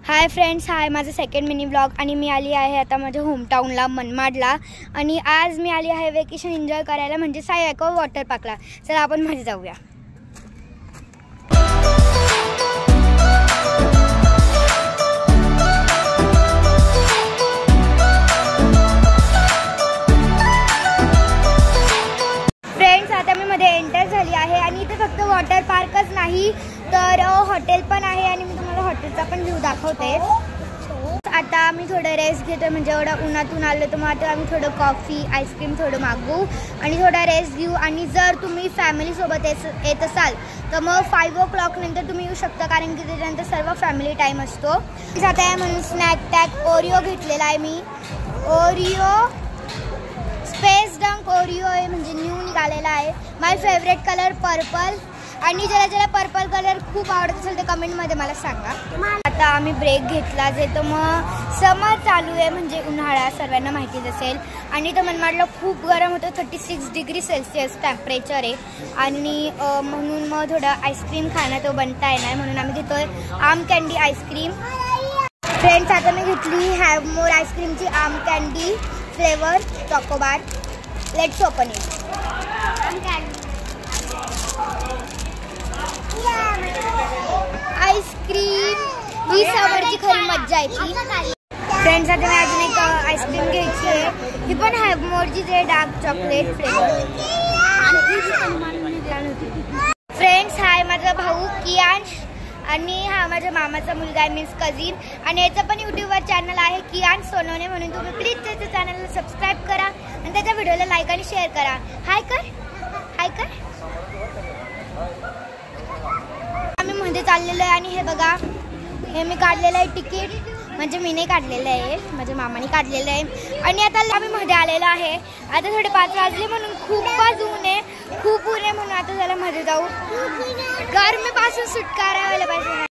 Hi friends, हाय माझा second mini vlog आणि मी आली आहे आता माझ्या होमटाऊनला मनमाडला. आणि आज मी आली आहे वेकेशन एन्जॉय करायला, म्हणजे साई ॲक्वा वॉटर पार्कला. चला आपण मध्ये जाऊया. फ्रेंड्स, आता मी मध्ये एंटर झाली आहे आणि इथे फक्त वॉटर पार्कच नाही तर हॉटेल पण आहे आणि मी तुम्हाला हॉटेलचा पण व्ह्यू दाखवते. आता आम्ही थोडं रेस्ट घेतो, म्हणजे एवढं उन्हातून आलो तर मग आता आम्ही थोडं कॉफी आईस्क्रीम थोडं मागवू आणि थोडा रेस्ट घेऊ. आणि जर तुम्ही फॅमिलीसोबत येत असाल तर मग 5 o'clock नंतर तुम्ही येऊ शकता, कारण की त्याच्यानंतर सर्व फॅमिली टाईम असतो. आता आहे म्हणून स्नॅक टॅग ओरिओ घेतलेला आहे मी. ओरिओ स्पेस डंक ओरिओ आहे, म्हणजे न्यू निघालेला आहे. माय फेवरेट कलर पर्पल. आणि ज्याला पर्पल कलर खूप आवडत असेल ते कमेंटमध्ये मला सांगा. आता आम्ही ब्रेक घेतला जे तर मग समर चालू आहे, म्हणजे उन्हाळा सर्वांना माहितीच असेल. आणि तर मनमाडला खूप गरम होतं, 36 डिग्री सेल्सिअस टेम्परेचर आहे. आणि म्हणून मग थोडं आईस्क्रीम खाणं तो बनता येणार, म्हणून आम्ही घेतोय आम कॅन्डी आईस्क्रीम. फ्रेंड्स, आता मी घेतली हॅव मोर आईस्क्रीमची आम candy flavour chocobar. Let's open it. Ice cream ही समरची खरी मज्जा येते. फ्रेंड्स, आता मी अजून एक आईस्क्रीम घ्यायची आहे, ही पण हॅव मोरची जे डार्क चॉकलेट फ्लेवर. फ्रेंड्स, हा आहे माझा भाऊ कियांश आणि हा माझ्या मामाचा मुलगा आहे, मीन्स कझिन. आणि याचं पण यूट्यूबवर चॅनल आहे कियांश सोनवणे, म्हणून तुम्ही प्लीज त्याच्या चॅनलला सबस्क्राईब करा आणि त्याच्या व्हिडिओला लाईक आणि शेअर करा. हाय कर, हाय कर. आम्ही मध्ये चाललेलो आहे आणि हे बघा, हे मी काढलेलं आहे तिकीट, म्हणजे मी नाही काढलेलं आहे, माझ्या मामाने काढलेलं आहे. आणि आता आम्ही मध्ये आलेलो आहे. आता 5:30 वाजले म्हणून खूपच ऊन आहे, खूप ऊन आहे, म्हणून आता त्याला मध्ये जाऊ. गरमीपासून सुटकारा व्हायला पाहिजे.